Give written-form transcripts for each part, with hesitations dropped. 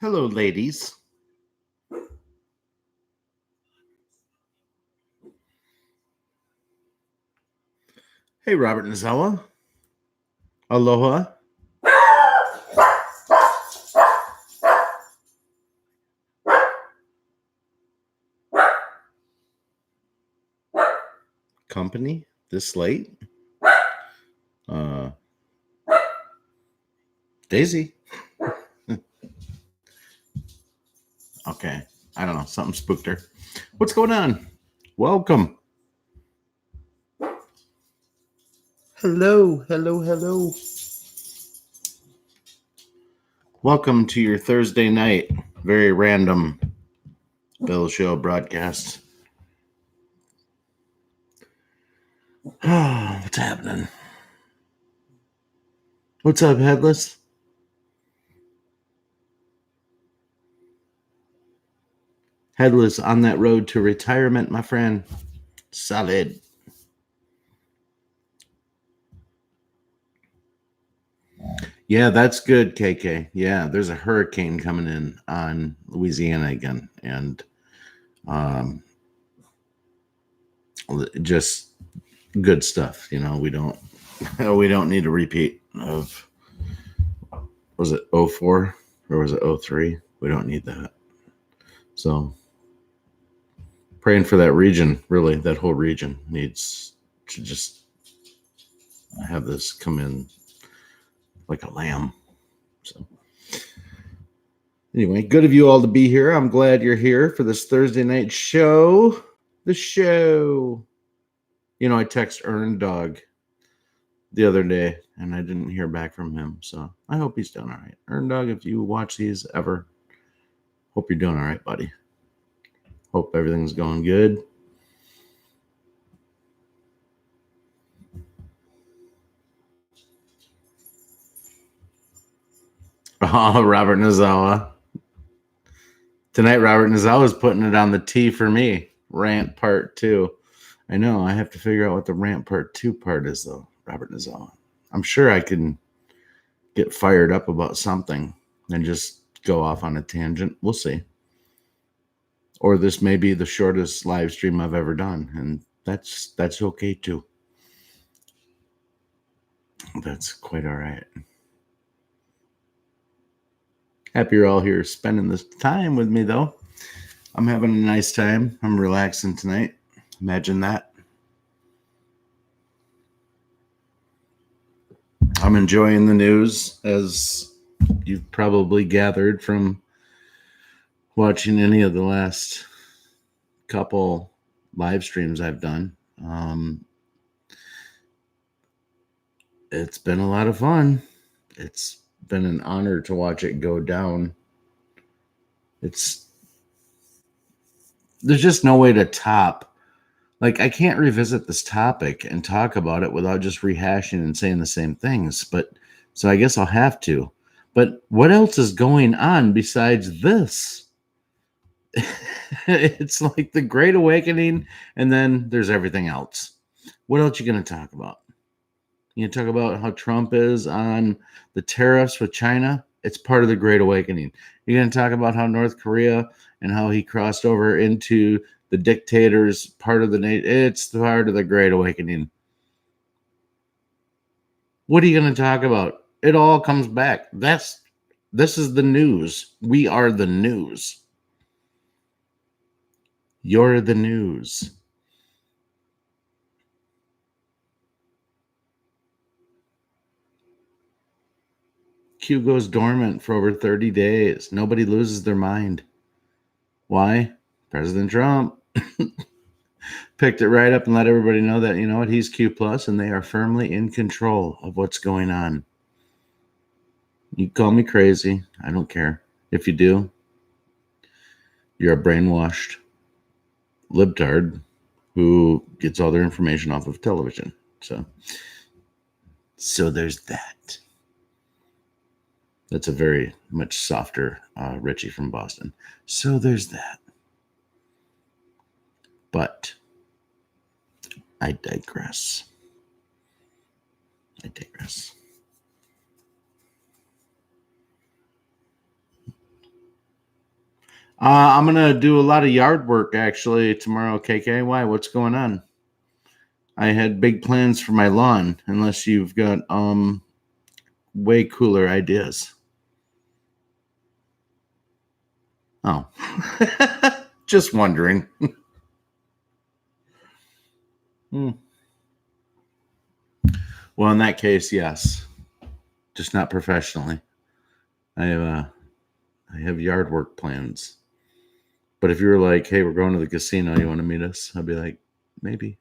Hello, ladies. Hey, Robert Nizella. Aloha. Company this late? Daisy. Okay. I don't know. Something spooked her. What's going on? Welcome. Hello. Welcome to your Thursday night, very random Bill Show broadcast. What's happening? What's up, Headless? Headless on that road to retirement, my friend. Solid. Yeah, that's good, KK. Yeah, there's a hurricane coming in on Louisiana again, and just good stuff. You know, we don't need a repeat of, was it 04 or was it 03? We don't need that. So praying for that region, really, that whole region needs to just have this come in like a lamb. So anyway, good of you all to be here. I'm glad you're here for this Thursday night show. The show. You know, I text Earn Dog the other day and I didn't hear back from him. So I hope he's doing all right. Earn Dog, if you watch these ever, hope you're doing all right, buddy. Hope everything's going good. Oh, Robert Nozawa. Tonight, Robert Nozawa is putting it on the T for me. Rant part 2. I know. I have to figure out what the rant part 2 part is, though, Robert Nozawa. I'm sure I can get fired up about something and just go off on a tangent. We'll see. Or this may be the shortest live stream I've ever done, and that's okay too. That's quite all right. Happy you're all here spending this time with me, though. I'm having a nice time. I'm relaxing tonight. Imagine that. I'm enjoying the news, as you've probably gathered from watching any of the last couple live streams I've done. It's been a lot of fun. It's been an honor to watch it go down. There's just no way to top. Like, I can't revisit this topic and talk about it without just rehashing and saying the same things. But so I guess I'll have to. But what else is going on besides this? It's like the Great Awakening, and then there's everything else. What else are you going to talk about? You talk about how Trump is on the tariffs with China. It's part of the Great Awakening. You're going to talk about how North Korea and how he crossed over into the dictators part of the nation. It's part of the Great Awakening. What are you going to talk about? It all comes back. This is the news. We are the news. You're the news. Q goes dormant for over 30 days. Nobody loses their mind. Why? President Trump picked it right up and let everybody know that, you know what, he's Q plus and they are firmly in control of what's going on. You call me crazy. I don't care. If you do, you're a brainwashed libtard who gets all their information off of television. So there's that. That's a very much softer Richie from Boston. So there's that. But I digress. I'm gonna do a lot of yard work actually tomorrow. KK, why? What's going on? I had big plans for my lawn. Unless you've got way cooler ideas. Oh, just wondering. Hmm. Well, in that case, yes, just not professionally. I have I have yard work plans. But if you were like, "Hey, we're going to the casino. You want to meet us?" I'd be like, "Maybe,"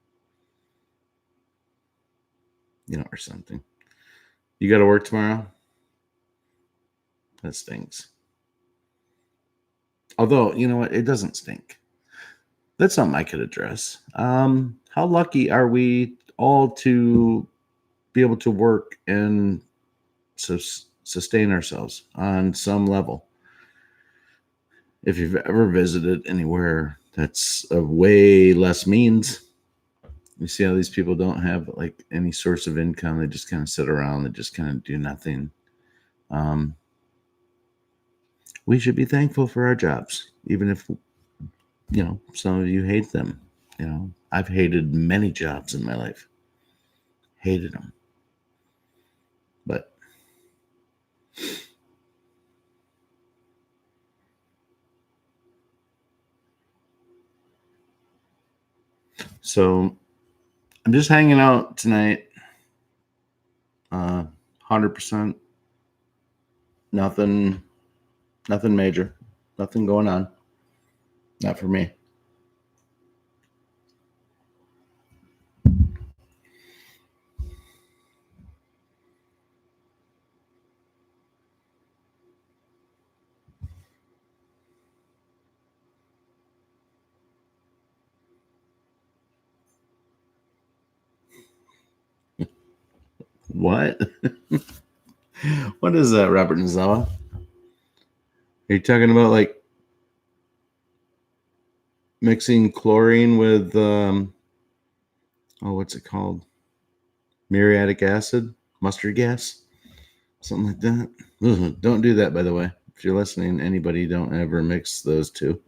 or something. You got to work tomorrow. That stinks. Although, you know what? It doesn't stink. That's something I could address. How lucky are we all to be able to work and sustain ourselves on some level? If you've ever visited anywhere that's of way less means, you see how these people don't have like any source of income. They just kind of sit around. They just kind of do nothing. Um, we should be thankful for our jobs, even if some of you hate them. I've hated many jobs in my life. Hated them, but so I'm just hanging out tonight. 100%. Nothing. Nothing major. Nothing going on. Not for me. What? What is that, Robert Nizzawa? Are you talking about like mixing chlorine with what's it called? Muriatic acid, mustard gas, something like that. Ugh, don't do that, by the way. If you're listening, anybody, don't ever mix those two.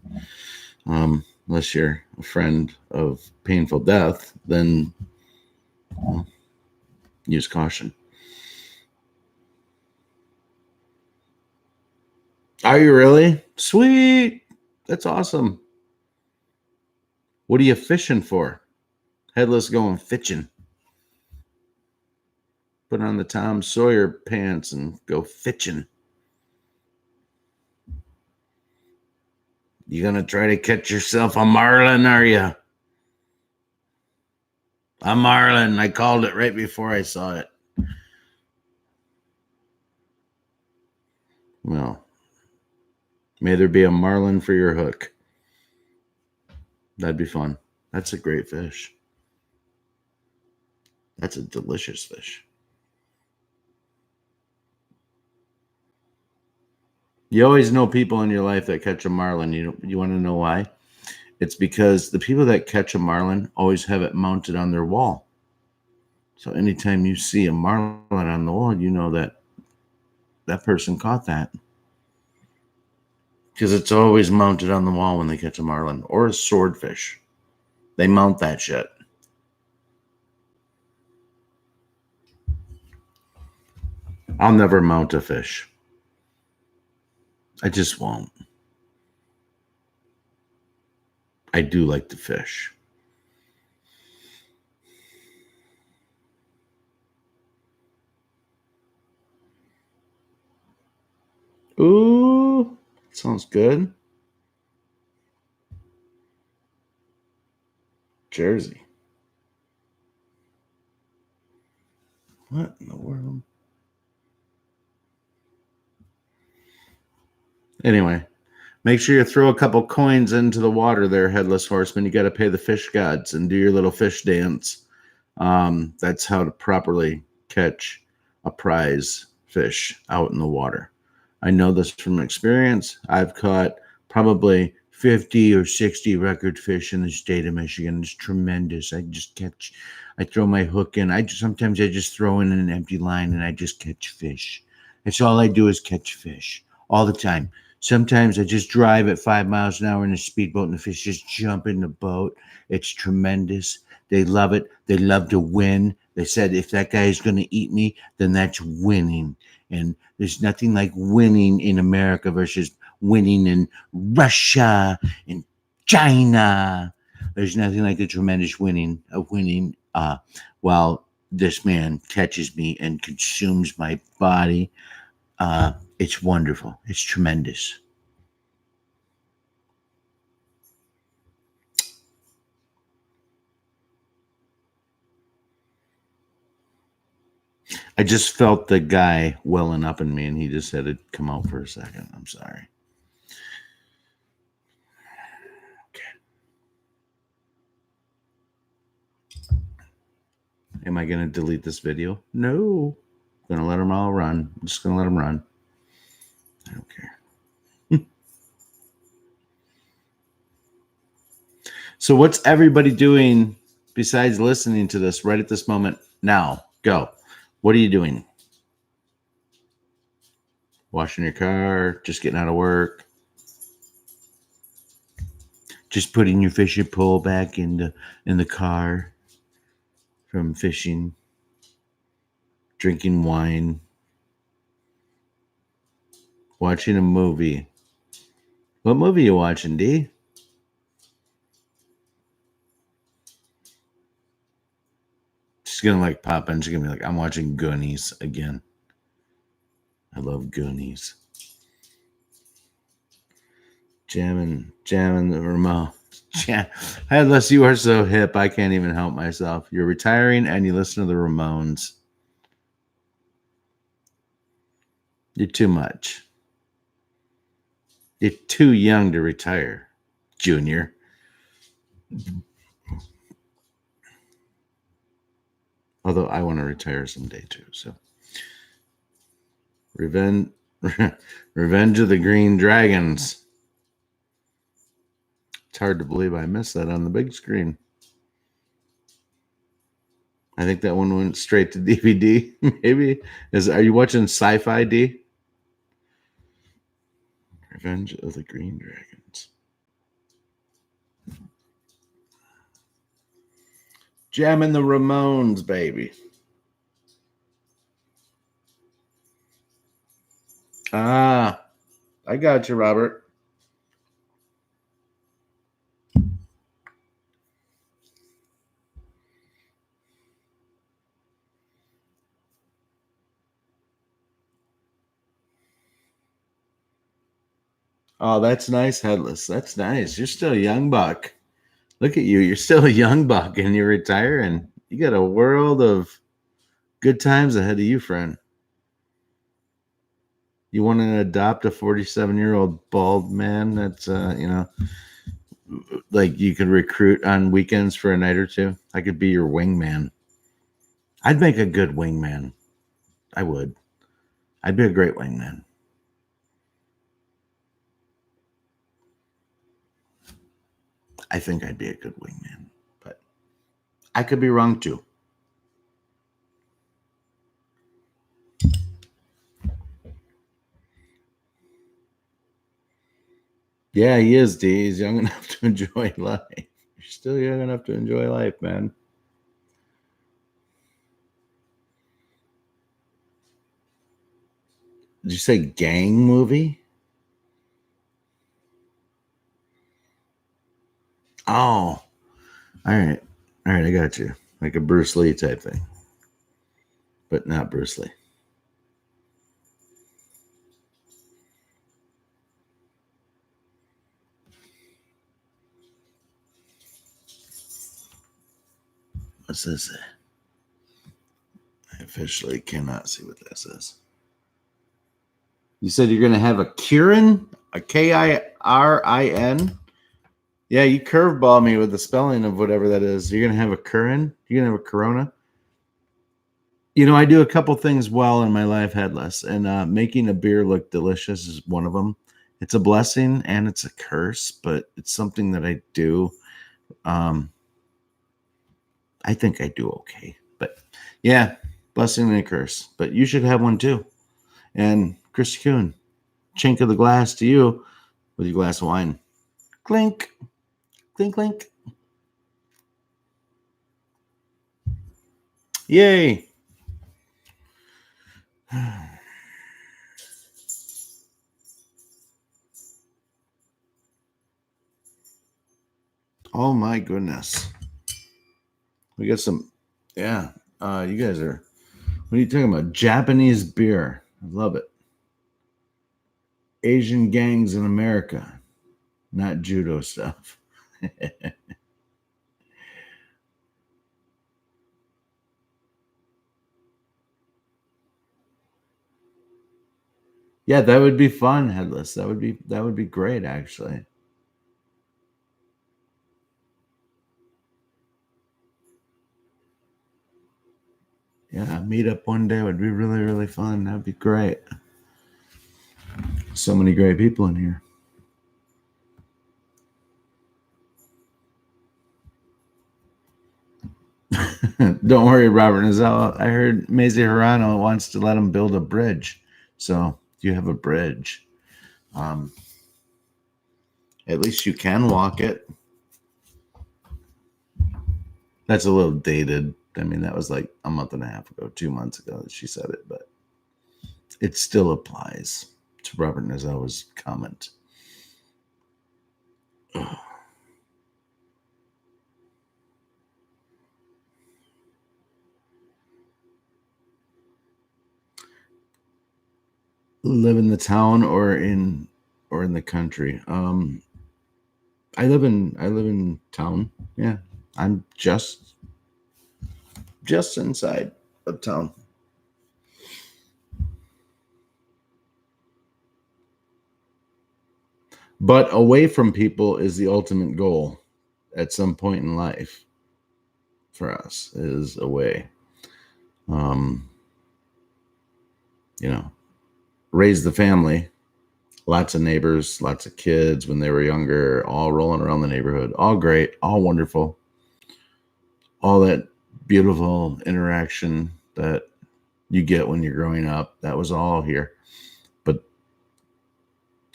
Unless you're a friend of painful death, then use caution. Are you really? Sweet. That's awesome. What are you fishing for? Headless going fishing. Put on the Tom Sawyer pants and go fishing. You gonna try to catch yourself a marlin, are you? A marlin. I called it right before I saw it. Well, may there be a marlin for your hook. That'd be fun. That's a great fish. That's a delicious fish. You always know people in your life that catch a marlin. You want to know why? It's because the people that catch a marlin always have it mounted on their wall. So anytime you see a marlin on the wall, you know that that person caught that. Because it's always mounted on the wall when they catch a marlin or a swordfish. They mount that shit. I'll never mount a fish. I just won't. I do like to fish. Ooh, sounds good. Jersey. What in the world? Anyway, make sure you throw a couple coins into the water there, Headless Horseman. You got to pay the fish gods and do your little fish dance. That's how to properly catch a prize fish out in the water. I know this from experience. I've caught probably 50 or 60 record fish in the state of Michigan. It's tremendous. I throw my hook in. Sometimes I just throw in an empty line and I just catch fish. That's all I do is catch fish all the time. Sometimes I just drive at 5 miles an hour in a speedboat and the fish just jump in the boat. It's tremendous. They love it. They love to win. They said if that guy is going to eat me, then that's winning. And there's nothing like winning in America versus winning in Russia and China. There's nothing like the tremendous winning of winning while this man catches me and consumes my body. It's wonderful. It's tremendous. I just felt the guy welling up in me, and he just had to come out for a second. I'm sorry. Okay. Am I going to delete this video? No. I'm going to let them all run. I'm just going to let them run. I don't care. So what's everybody doing besides listening to this right at this moment? Now, go. What are you doing? Washing your car, just getting out of work, just putting your fishing pole back in the car from fishing, drinking wine, watching a movie. What movie are you watching, D? She's gonna like pop in. She's gonna be like, I'm watching Goonies again. I love Goonies. Jamming the remote. Yeah. Headless, you are so hip. I can't even help myself. You're retiring and you listen to the Ramones. You're too much. You're too young to retire, Junior. Although I want to retire someday too. So, Revenge of the Green Dragons. It's hard to believe I missed that on the big screen. I think that one went straight to DVD. Maybe are you watching Sci-Fi, D? Revenge of the Green Dragons. Jamming the Ramones, baby. I got you, Robert. Oh, that's nice, Headless. That's nice. You're still a young buck. Look at you. You're still a young buck and you're retiring. You got a world of good times ahead of you, friend. You want to adopt a 47-year-old bald man that's, like you could recruit on weekends for a night or two? I could be your wingman. I'd make a good wingman. I would. I'd be a great wingman. I think I'd be a good wingman, but I could be wrong too. Yeah, he is, D. He's young enough to enjoy life. You're still young enough to enjoy life, man. Did you say gang movie? Oh, all right. All right, I got you. Like a Bruce Lee type thing, but not Bruce Lee. What's this? I officially cannot see what this is. You said you're going to have a Kirin? A Kirin? Yeah, you curveball me with the spelling of whatever that is. You're going to have a Kirin? You're going to have a Corona? You know, I do a couple things well in my life, Headless, and making a beer look delicious is one of them. It's a blessing and it's a curse, but it's something that I do. I think I do okay, but yeah, blessing and a curse. But you should have one too. And Chris Kuhn, chink of the glass to you with your glass of wine. Clink, clink, clink. Yay. Oh my goodness. We got some, yeah. You guys are, what are you talking about? Japanese beer. I love it. Asian gangs in America, not judo stuff. Yeah, that would be fun, Headless. That would be great, actually. Yeah, meet up one day would be really, really fun. That'd be great. So many great people in here. Don't worry, Robert Nizella. I heard Mazie Hirano wants to let him build a bridge. So you have a bridge. Um, at least you can walk it. That's a little dated. I mean, that was like a month and a half ago, 2 months ago that she said it, but it still applies to Robert Nizella's comment. Live in the town or in the country. I live in town. Yeah. I'm just inside of town. But away from people is the ultimate goal at some point in life for us is away. Um, you know, raise the family, lots of neighbors, lots of kids when they were younger, all rolling around the neighborhood, all great, all wonderful, all that beautiful interaction that you get when you're growing up. That was all here. But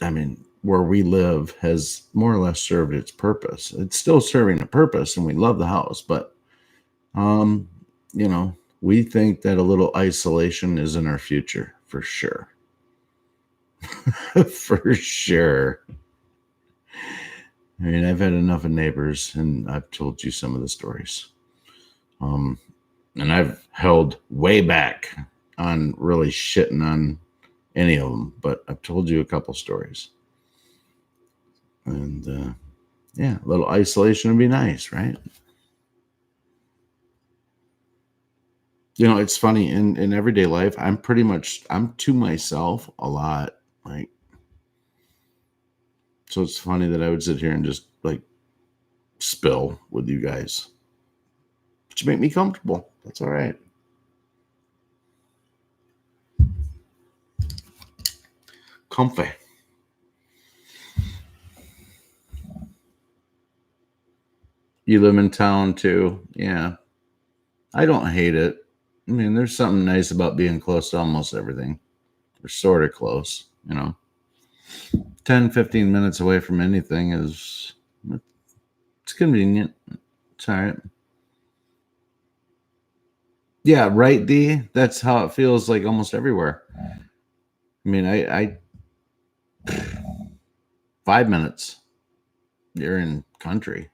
I mean, where we live has more or less served its purpose. It's still serving a purpose and we love the house, but um, we think that a little isolation is in our future for sure. For sure. I mean, I've had enough of neighbors and I've told you some of the stories. Um, and I've held way back on really shitting on any of them, but I've told you a couple stories. And yeah, a little isolation would be nice, right? It's funny in everyday life, I'm to myself a lot. Like, so it's funny that I would sit here and just like spill with you guys. But you make me comfortable. That's all right. Comfy. You live in town too. Yeah. I don't hate it. I mean, there's something nice about being close to almost everything. We're sort of close. 10, 15 minutes away from anything it's convenient. It's all right. Yeah, right, D. That's how it feels like almost everywhere. I mean, I 5 minutes. You're in country.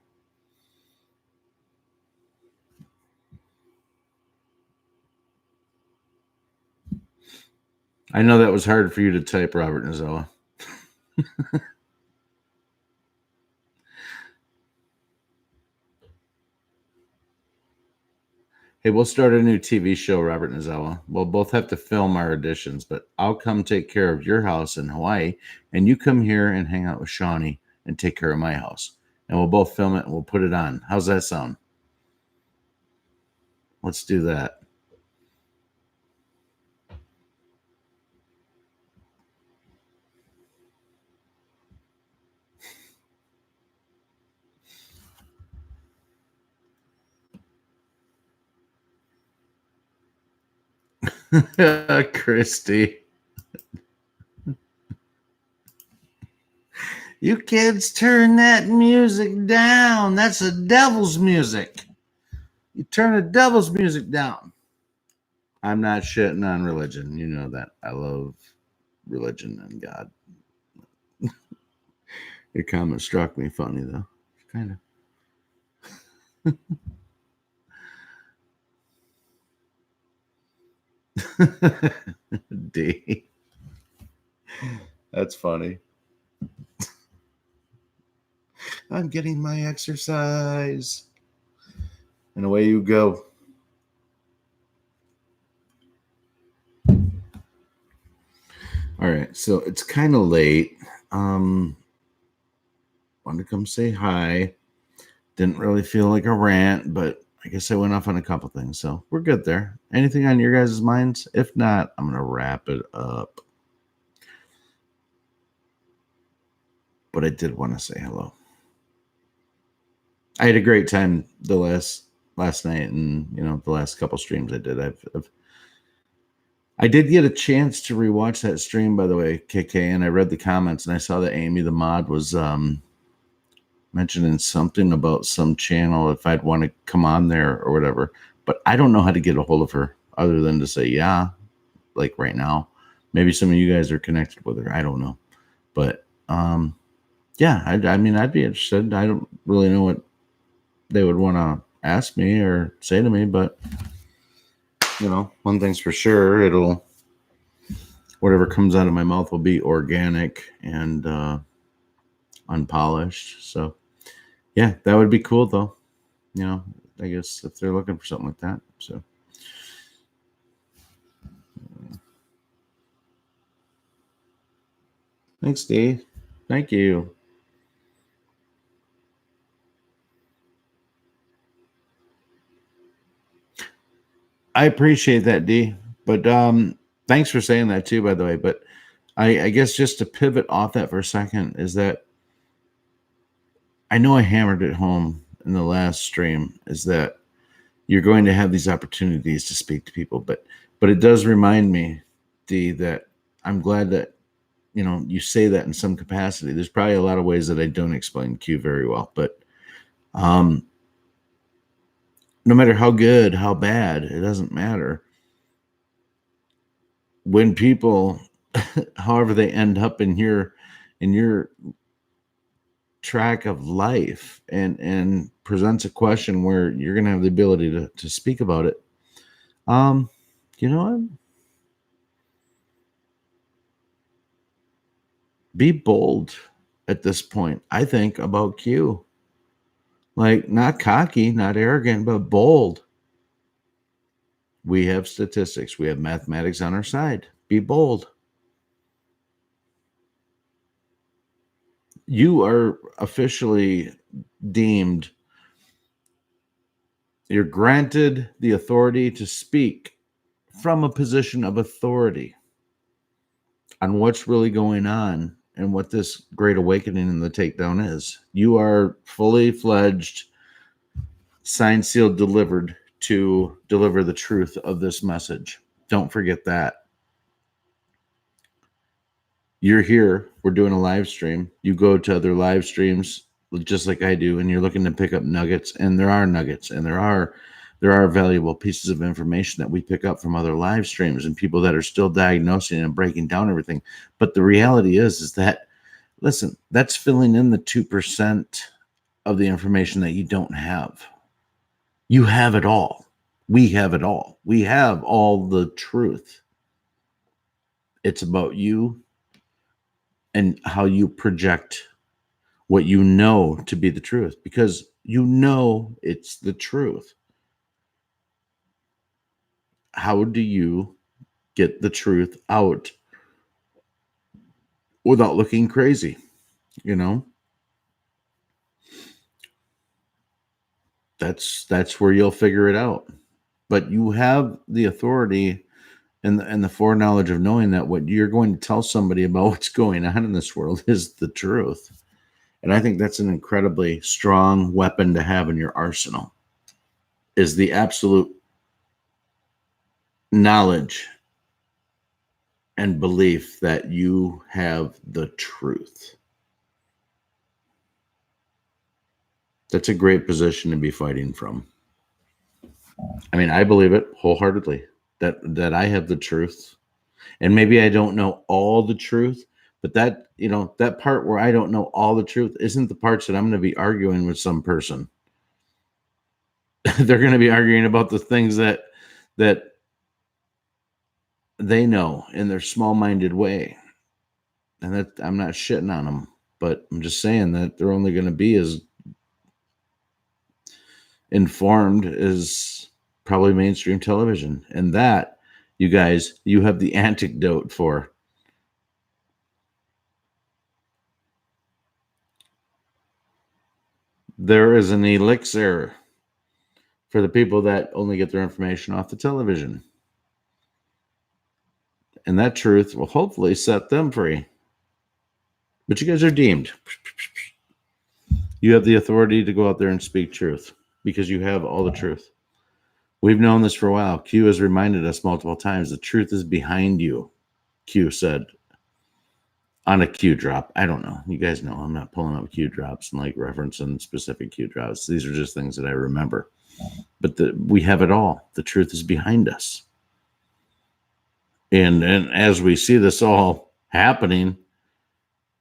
I know that was hard for you to type, Robert Nizella. Hey, we'll start a new TV show, Robert Nizella. We'll both have to film our auditions, but I'll come take care of your house in Hawaii, and you come here and hang out with Shawnee and take care of my house. And we'll both film it and we'll put it on. How's that sound? Let's do that. Christy. You kids turn that music down. That's the devil's music. You turn the devil's music down. I'm not shitting on religion. You know that. I love religion and God. Your comment struck me funny, though. Kind of. D. That's funny. I'm getting my exercise. And away you go. All right. So it's kind of late. Wanted to come say hi. Didn't really feel like a rant, but I guess I went off on a couple things. So we're good there. Anything on your guys' minds? If not, I'm going to wrap it up. But I did want to say hello. I had a great time the last night, and the last couple streams I did. I did get a chance to rewatch that stream, by the way, KK, and I read the comments and I saw that Amy the mod was mentioning something about some channel if I'd want to come on there or whatever. But I don't know how to get a hold of her other than to say yeah, like right now. Maybe some of you guys are connected with her. I don't know, but yeah, I mean, I'd be interested. I don't really know what they would want to ask me or say to me, but one thing's for sure, whatever comes out of my mouth will be organic and unpolished. So yeah, that would be cool though. I guess if they're looking for something like that. So thanks, Dave. Thank you. I appreciate that, D. But thanks for saying that too, by the way. But I guess just to pivot off that for a second is that I know I hammered it home in the last stream is that you're going to have these opportunities to speak to people, but it does remind me, D, that I'm glad that you say that in some capacity. There's probably a lot of ways that I don't explain Q very well, but no matter how good, how bad, it doesn't matter. When people, however they end up in your track of life and presents a question where you're going to have the ability to speak about it, you know what? Be bold at this point, I think, about Q. Like, not cocky, not arrogant, but bold. We have statistics, we have mathematics on our side. Be bold. You are officially deemed, you're granted the authority to speak from a position of authority on what's really going on and what this great awakening and the takedown is. You are fully fledged, signed, sealed, delivered to deliver the truth of this message. Don't forget that. You're here. We're doing a live stream. You go to other live streams just like I do, and you're looking to pick up nuggets, and there are nuggets, and there are valuable pieces of information that we pick up from other live streams and people that are still diagnosing and breaking down everything. But the reality is that, listen, that's filling in the 2% of the information that you don't have. You have it all. We have it all. We have all the truth. It's about you and how you project what you know to be the truth, because it's the truth. How do you get the truth out without looking crazy? That's where you'll figure it out. But you have the authority and the foreknowledge of knowing that what you're going to tell somebody about what's going on in this world is the truth. And I think that's an incredibly strong weapon to have in your arsenal, is the absolute knowledge and belief that you have the truth. That's a great position to be fighting from. I mean, I believe it wholeheartedly that I have the truth. And maybe I don't know all the truth, but that, that part where I don't know all the truth isn't the parts that I'm going to be arguing with some person. They're going to be arguing about the things that they know in their small-minded way. And that I'm not shitting on them, but I'm just saying that they're only going to be as informed as probably mainstream television. And that, you guys, you have the antidote for. There is an elixir for the people that only get their information off the television. And that truth will hopefully set them free. But you guys are deemed. You have the authority to go out there and speak truth because you have all the truth. We've known this for a while. Q has reminded us multiple times the truth is behind you, Q said on a Q drop. I don't know. You guys know I'm not pulling up Q drops and like referencing specific Q drops. These are just things that I remember. But we have it all. The truth is behind us. And as we see this all happening,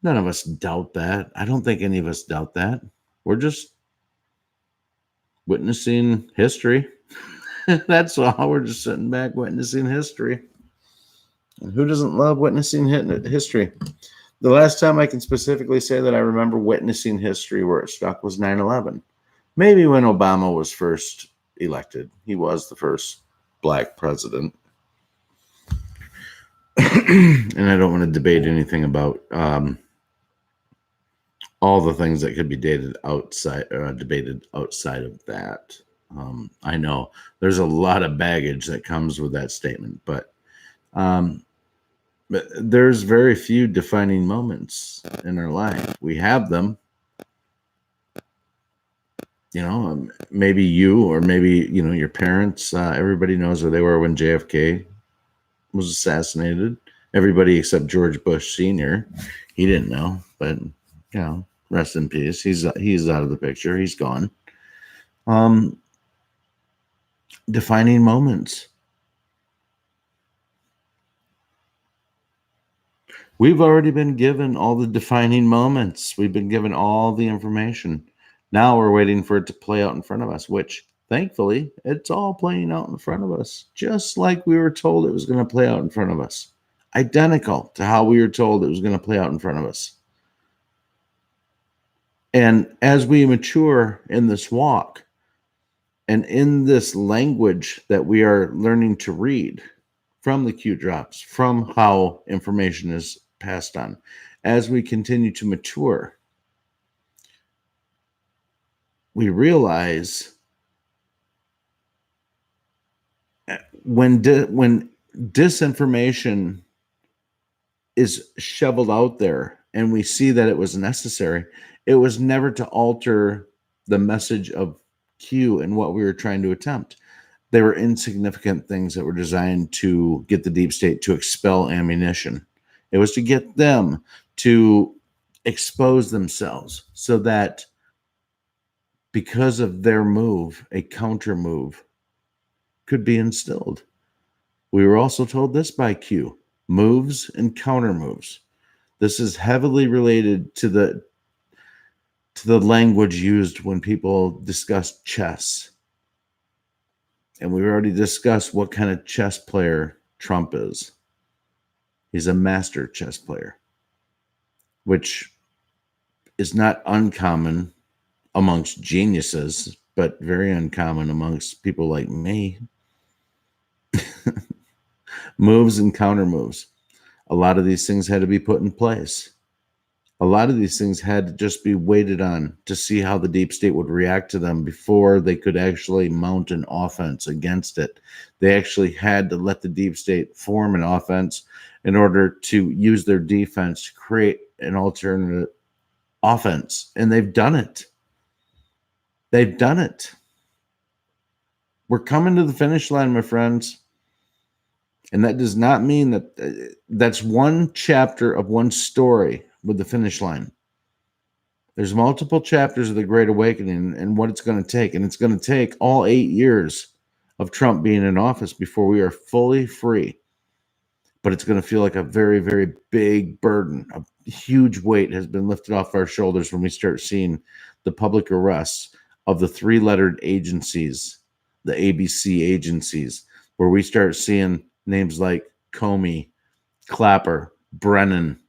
none of us doubt that. I don't think any of us doubt that. We're just witnessing history. That's all. We're just sitting back witnessing history. And who doesn't love witnessing history? The last time I can specifically say that I remember witnessing history where it struck was 9/11. Maybe when Obama was first elected. He was the first black president. And I don't want to debate anything about all the things that could be debated outside of that. I know there's a lot of baggage that comes with that statement, but there's very few defining moments in our life. We have them. Maybe you or maybe, your parents, everybody knows where they were when JFK was assassinated. Everybody except George Bush Sr. He didn't know, but, rest in peace. He's out of the picture. He's gone. Defining moments. We've already been given all the defining moments. We've been given all the information. Now we're waiting for it to play out in front of us, which thankfully it's all playing out in front of us, just like we were told it was going to play out in front of us. Identical to how we were told it was going to play out in front of us. And as we mature in this walk and in this language that we are learning to read from the Q drops, from how information is passed on, as we continue to mature, we realize when disinformation is shoveled out there and we see that it was necessary, it was never to alter the message of Q and what we were trying to attempt. They were insignificant things that were designed to get the deep state to expel ammunition. It was to get them to expose themselves so that because of their move, a counter move could be instilled. We were also told this by Q: moves and counter moves. This is heavily related to the language used when people discuss chess. And we've already discussed what kind of chess player Trump is. He's a master chess player, which is not uncommon amongst geniuses, but very uncommon amongst people like me. Moves and counter moves. A lot of these things had to be put in place. A lot of these things had to just be waited on to see how the deep state would react to them before they could actually mount an offense against it. They actually had to let the deep state form an offense in order to use their defense to create an alternative offense. And they've done it. They've done it. We're coming to the finish line, my friends. And that does not mean that that's one chapter of one story with the finish line. There's multiple chapters of the Great Awakening and what it's going to take. And it's going to take all 8 years of Trump being in office before we are fully free. But it's going to feel like a very, very big burden. A huge weight has been lifted off our shoulders when we start seeing the public arrests of the 3-lettered agencies, the ABC agencies, where we start seeing names like Comey, Clapper, Brennan.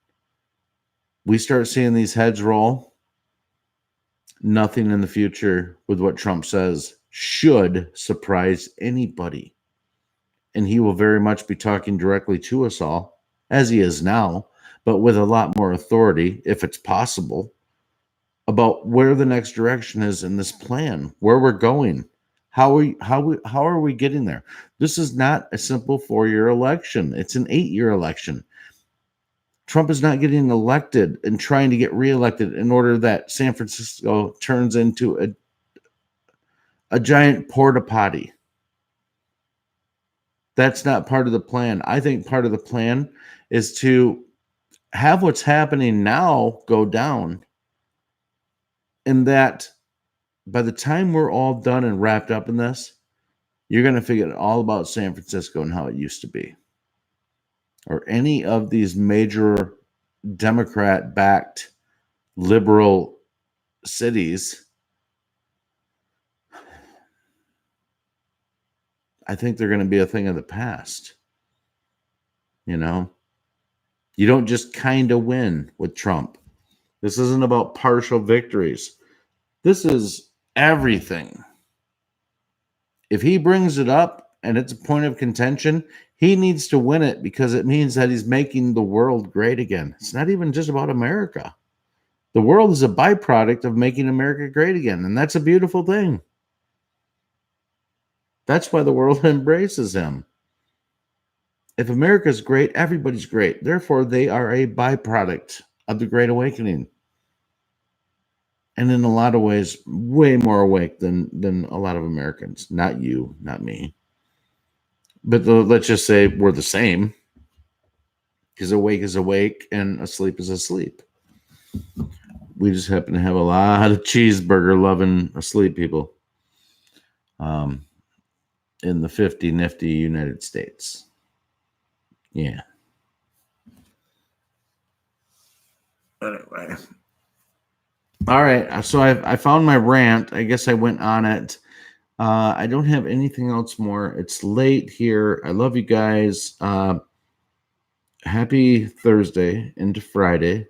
We start seeing these heads roll. Nothing in the future with what Trump says should surprise anybody. And he will very much be talking directly to us all, as he is now, but with a lot more authority, if it's possible, about where the next direction is in this plan, where we're going. How are we getting there? This is not a simple 4-year election. It's an 8-year election. Trump is not getting elected and trying to get reelected in order that San Francisco turns into a giant porta potty. That's not part of the plan. I think part of the plan is to have what's happening now go down, and that by the time we're all done and wrapped up in this, you're going to forget all about San Francisco and how it used to be, or any of these major Democrat-backed liberal cities. I think they're going to be a thing of the past. You know, you don't just kind of win with Trump. This isn't about partial victories. This is everything. If he brings it up and it's a point of contention, he needs to win it, because it means that he's making the world great again. It's not even just about America. The world is a byproduct of making America great again, and that's a beautiful thing. That's why the world embraces him. If America's great, everybody's great. Therefore, they are a byproduct of the Great Awakening. And in a lot of ways, way more awake than a lot of Americans. Not you, not me. But let's just say we're the same, because awake is awake and asleep is asleep. We just happen to have a lot of cheeseburger loving asleep people in the 50 nifty United States. Yeah. Anyway. All right. So I found my rant. I guess I went on it. I don't have anything else more. It's late here. I love you guys. Happy Thursday into Friday.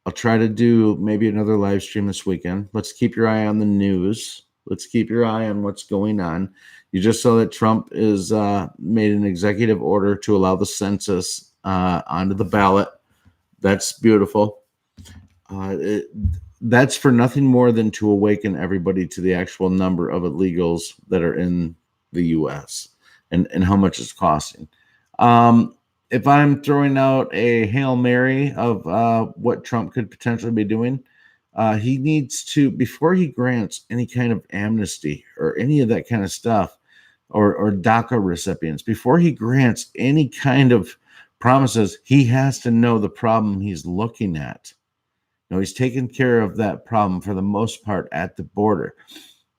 I'll try to do maybe another live stream this weekend. Let's keep your eye on the news. Let's keep your eye on what's going on. You just saw that Trump is made an executive order to allow the census onto the ballot. That's beautiful. That's for nothing more than to awaken everybody to the actual number of illegals that are in the U.S. and how much it's costing. If I'm throwing out a Hail Mary of what Trump could potentially be doing, he needs to, before he grants any kind of amnesty or any of that kind of stuff, or DACA recipients, before he grants any kind of promises, he has to know the problem he's looking at. You know, he's taken care of that problem for the most part at the border,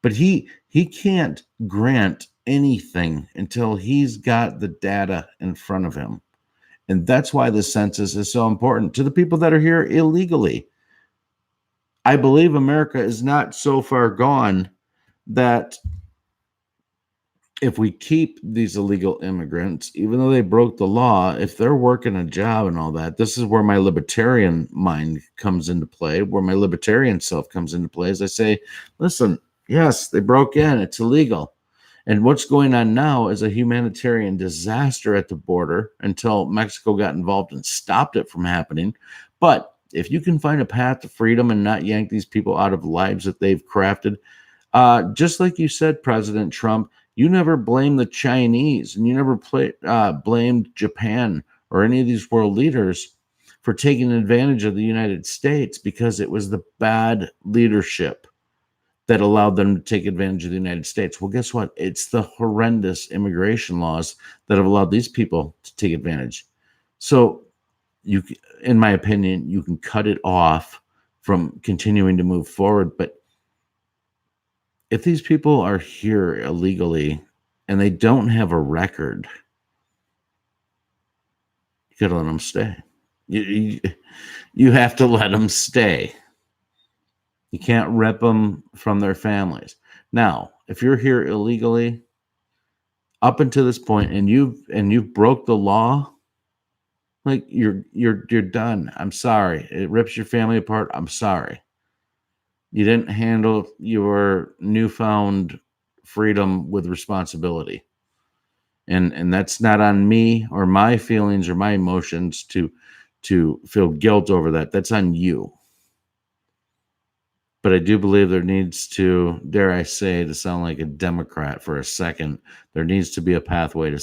but he can't grant anything until he's got the data in front of him. And that's why the census is so important to the people that are here illegally. I believe America is not so far gone that if we keep these illegal immigrants, even though they broke the law, if they're working a job and all that, this is where my libertarian mind comes into play, where my libertarian self comes into play, as I say, listen, yes, they broke in, it's illegal. And what's going on now is a humanitarian disaster at the border until Mexico got involved and stopped it from happening. But if you can find a path to freedom and not yank these people out of lives that they've crafted, just like you said, President Trump, you never blamed the Chinese, and you never blamed Japan or any of these world leaders for taking advantage of the United States, because it was the bad leadership that allowed them to take advantage of the United States. Well, guess what? It's the horrendous immigration laws that have allowed these people to take advantage. So, in my opinion, you can cut it off from continuing to move forward. But if these people are here illegally and they don't have a record, you gotta let them stay. You have to let them stay. You can't rip them from their families. Now, if you're here illegally up until this point and you've broke the law, like you're done. I'm sorry. It rips your family apart. I'm sorry. You didn't handle your newfound freedom with responsibility. And that's not on me or my feelings or my emotions to feel guilt over that. That's on you. But I do believe there needs to, dare I say, to sound like a Democrat for a second, there needs to be a pathway to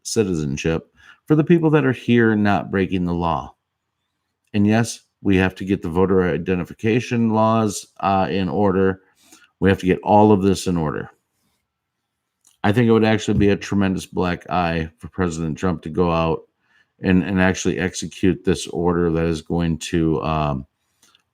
citizenship for the people that are here not breaking the law. And yes, we have to get the voter identification laws in order. We have to get all of this in order. I think it would actually be a tremendous black eye for President Trump to go out and actually execute this order that is going to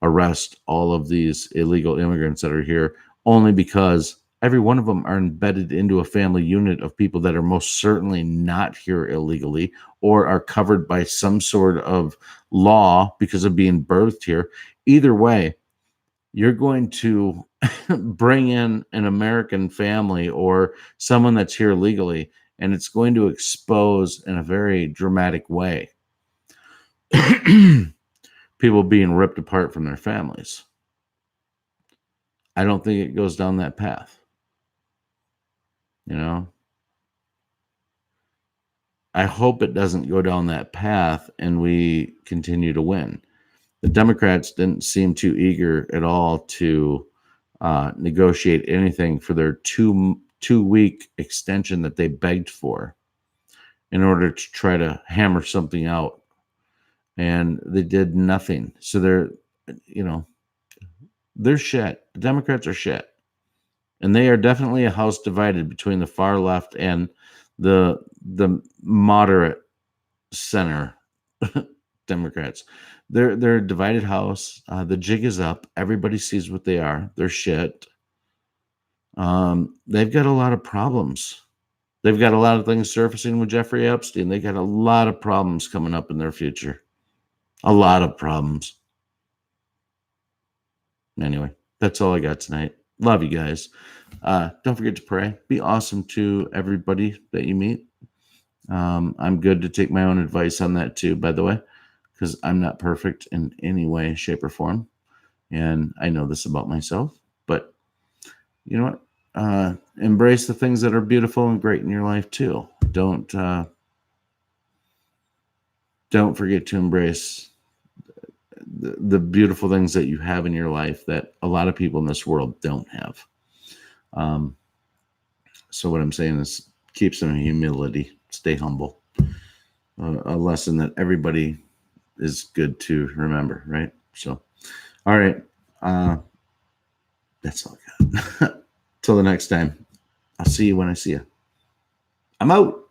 arrest all of these illegal immigrants that are here, only because every one of them are embedded into a family unit of people that are most certainly not here illegally or are covered by some sort of law because of being birthed here. Either way, you're going to bring in an American family or someone that's here legally, and it's going to expose in a very dramatic way people being ripped apart from their families. I don't think it goes down that path. You know, I hope it doesn't go down that path and we continue to win. The Democrats didn't seem too eager at all to negotiate anything for their two-week extension that they begged for in order to try to hammer something out. And they did nothing. So they're shit. The Democrats are shit. And they are definitely a house divided between the far left and the moderate center Democrats. They're a divided house. The jig is up. Everybody sees what they are. They're shit. They've got a lot of problems. They've got a lot of things surfacing with Jeffrey Epstein. They got a lot of problems coming up in their future. A lot of problems. Anyway, that's all I got tonight. Love you guys. Don't forget to pray. Be awesome to everybody that you meet. I'm good to take my own advice on that too, by the way, because I'm not perfect in any way, shape, or form. And I know this about myself. But you know what? Embrace the things that are beautiful and great in your life too. Don't forget to embrace the beautiful things that you have in your life that a lot of people in this world don't have. So what I'm saying is keep some humility, stay humble. A lesson that everybody is good to remember, right? So, all right. That's all I got. Till the next time. I'll see you when I see you. I'm out.